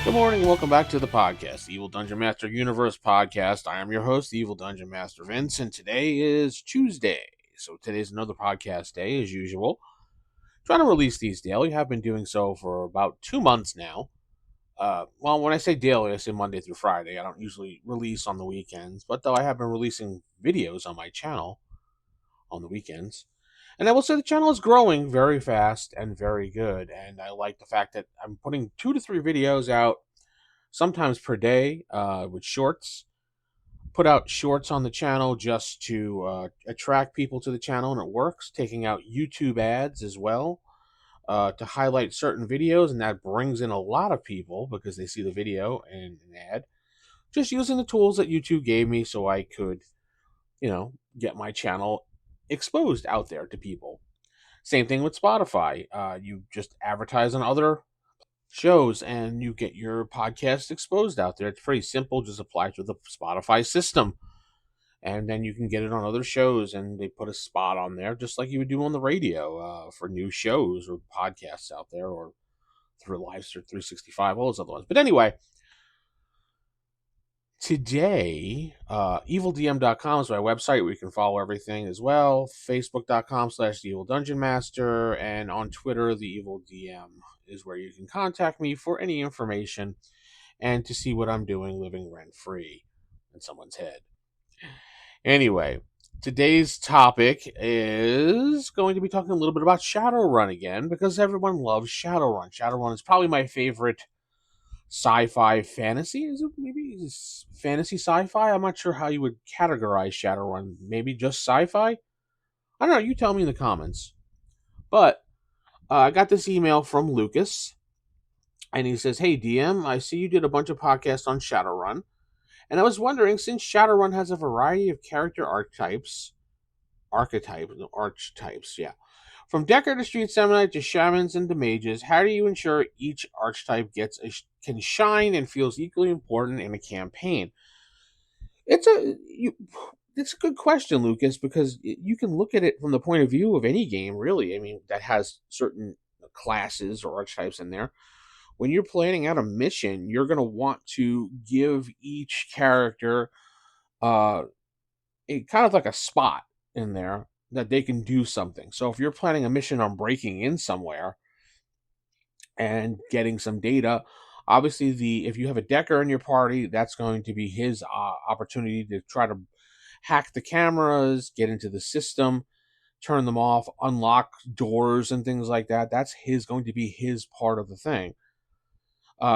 Good morning, welcome back to the podcast, the Evil Dungeon Master Universe podcast. I am your host, the Evil Dungeon Master Vince, and today is Tuesday. So today's another podcast day, as usual. Trying to release these daily. I've been doing so for about 2 months now. Well, when I say daily, I say Monday through Friday. I don't usually release on the weekends, but though I have been releasing videos on my channel on the weekends. And I will say the channel is growing very fast and very good, and I like the fact that I'm putting 2 to 3 videos out sometimes per day with shorts. Put out shorts on the channel just to attract people to the channel, and it works. Taking out YouTube ads as well to highlight certain videos, and that brings in a lot of people because they see the video and an ad. Just using the tools that YouTube gave me so I could, get my channel exposed out there to people. Same thing with Spotify. You just advertise on other shows and you get your podcast exposed out there. It's pretty simple, just apply to the Spotify system. And then you can get it on other shows, and they put a spot on there just like you would do on the radio for new shows or podcasts out there, or through Livestream 365, all those other ones. But anyway, today, evildm.com is my website where you can follow everything as well. Facebook.com/The Evil Dungeon Master, and on Twitter, The Evil DM is where you can contact me for any information and to see what I'm doing living rent free in someone's head. Anyway, today's topic is going to be talking a little bit about Shadowrun again, because everyone loves Shadowrun. Shadowrun is probably my favorite sci-fi fantasy. Is it maybe fantasy sci-fi? I'm not sure how you would categorize Shadowrun. Maybe just sci-fi? I don't know. You tell me in the comments. But I got this email from Lucas, and he says, "Hey DM, I see you did a bunch of podcasts on Shadowrun. And I was wondering, since Shadowrun has a variety of character archetypes, yeah. From Decker to Street Semonite to Shamans and to Mages, how do you ensure each archetype can shine and feels equally important in a campaign?" It's it's a good question, Lucas, because you can look at it from the point of view of any game, really. I mean, that has certain classes or archetypes in there. When you're planning out a mission, you're going to want to give each character uh, kind of like a spot in there that they can do something. So if you're planning a mission on breaking in somewhere and getting some data, obviously if you have a Decker in your party, that's going to be his opportunity to try to hack the cameras, get into the system, turn them off, unlock doors and things like that. That's going to be his part of the thing.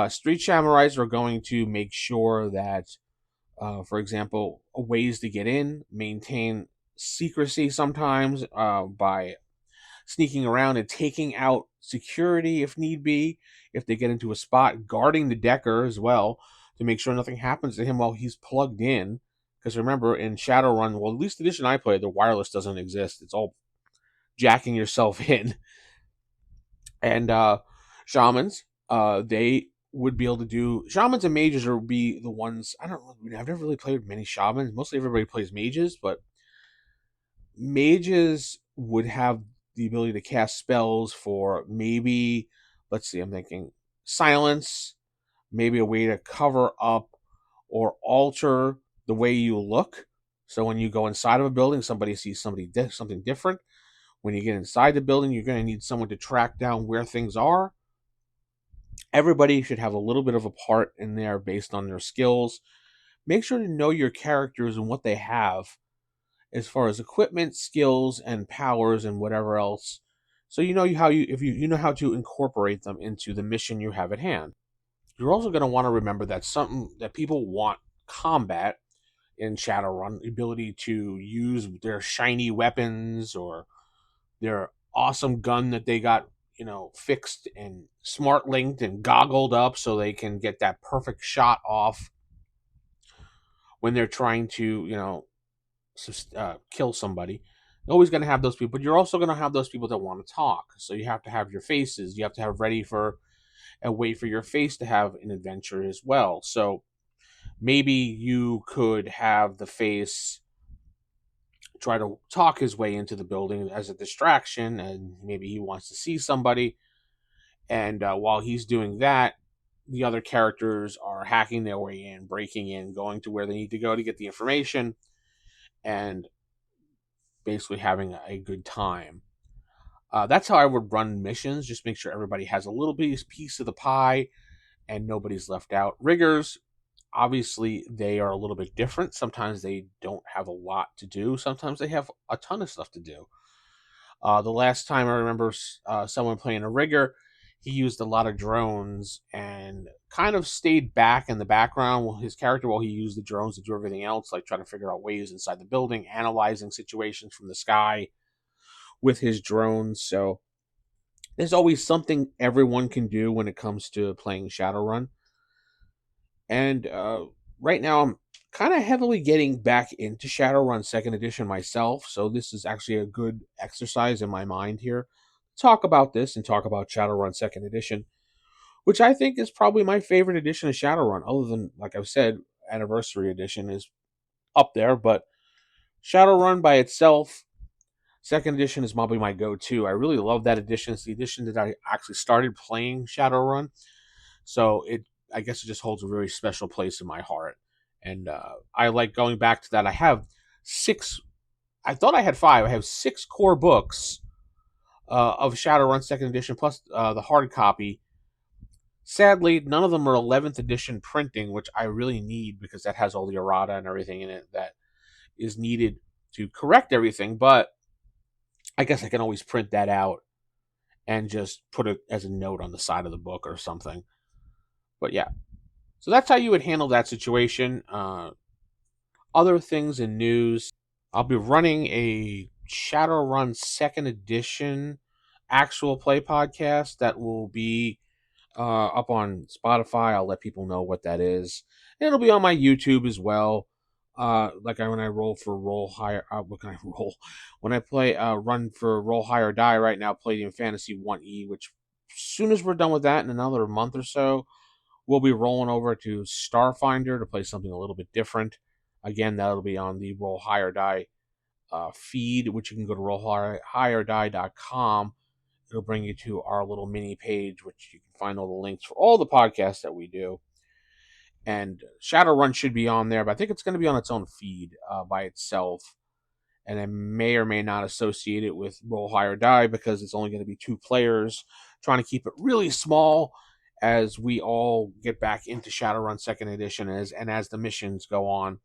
Street Samurais are going to make sure that, for example, ways to get in, maintain secrecy sometimes by sneaking around and taking out security if need be, if they get into a spot, guarding the Decker as well to make sure nothing happens to him while he's plugged in. Because remember, in Shadowrun, well, at least the edition I played, the wireless doesn't exist. It's all jacking yourself in. And shamans, they would be able to do shamans, and mages would be the ones. I don't know. I've never really played with many shamans. Mostly everybody plays mages, but mages would have the ability to cast spells for maybe, let's see, I'm thinking silence, maybe a way to cover up or alter the way you look. So when you go inside of a building, somebody sees something different. When you get inside the building, you're going to need someone to track down where things are. Everybody should have a little bit of a part in there based on their skills. Make sure to know your characters and what they have as far as equipment, skills, and powers, and whatever else. So you know you know how to incorporate them into the mission you have at hand. You're also going to want to remember that something that people want combat in Shadowrun, the ability to use their shiny weapons or their awesome gun that they got, fixed and smart linked and goggled up so they can get that perfect shot off when they're trying to, kill somebody. You're always going to have those people, but you're also going to have those people that want to talk. So you have to have your faces. You have to have ready for a way for your face to have an adventure as well. So maybe you could have the face try to talk his way into the building as a distraction, and maybe he wants to see somebody. And while he's doing that, the other characters are hacking their way in, breaking in, going to where they need to go to get the information, and basically having a good time. That's how I would run missions. Just make sure everybody has a little piece of the pie and nobody's left out. Riggers, obviously, they are a little bit different. Sometimes they don't have a lot to do. Sometimes they have a ton of stuff to do. The last time I remember someone playing a rigger, he used a lot of drones and kind of stayed back in the background while his character, while he used the drones to do everything else, like trying to figure out ways inside the building, analyzing situations from the sky with his drones. So there's always something everyone can do when it comes to playing Shadowrun. And right now, I'm kind of heavily getting back into Shadowrun Second Edition myself. So this is actually a good exercise in my mind here. Talk about this and talk about Shadowrun Second Edition, which I think is probably my favorite edition of Shadowrun, other than, like I've said, Anniversary Edition is up there. But Shadowrun by itself, Second Edition is probably my go-to. I really love that edition. It's the edition that I actually started playing Shadowrun, so I guess it just holds a very special place in my heart. And I like going back to that. I have six. I thought I had five. I have six core books of Shadowrun Second Edition plus the hard copy. Sadly, none of them are 11th edition printing, which I really need because that has all the errata and everything in it that is needed to correct everything. But I guess I can always print that out and just put it as a note on the side of the book or something. But yeah, so that's how you would handle that situation. Other things in news, I'll be running a Shadowrun Second Edition actual play podcast that will be up on Spotify. I'll let people know what that is. And it'll be on my YouTube as well. When I roll for roll higher, what can I roll? When I play run for roll higher die right now, playing Fantasy 1E, which as soon as we're done with that in another month or so, we'll be rolling over to Starfinder to play something a little bit different. Again, that'll be on the Roll Higher Die feed, which you can go to rollhigherdie.com. It'll bring you to our little mini page, which you can find all the links for all the podcasts that we do. And Shadowrun should be on there, but I think it's going to be on its own feed by itself. And I may or may not associate it with Roll Higher Die because it's only going to be 2 players, trying to keep it really small as we all get back into Shadowrun Second Edition. As the missions go on,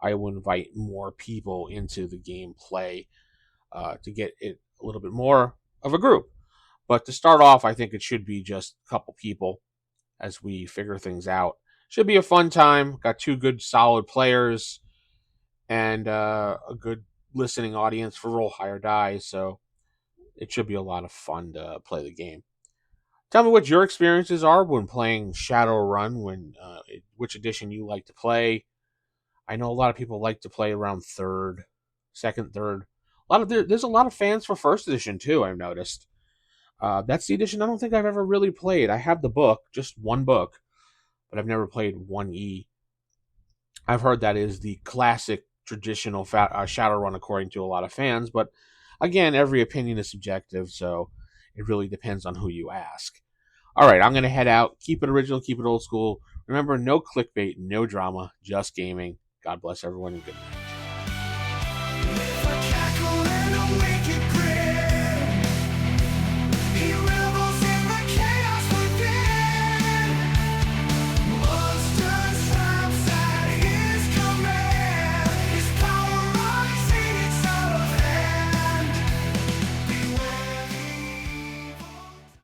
I will invite more people into the gameplay to get it a little bit more of a group. But to start off, I think it should be just a couple people as we figure things out. Should be a fun time. Got 2 good, solid players and a good listening audience for Roll Higher Die, so it should be a lot of fun to play the game. Tell me what your experiences are when playing Shadowrun, which edition you like to play. I know a lot of people like to play around second, third. There's a lot of fans for first edition too, I've noticed. That's the edition I don't think I've ever really played. I have the book, just one book, but I've never played 1E. I've heard that is the classic traditional Shadowrun according to a lot of fans, but again, every opinion is subjective, so it really depends on who you ask. All right, I'm going to head out. Keep it original, keep it old school. Remember, no clickbait, no drama, just gaming. God bless everyone and good night.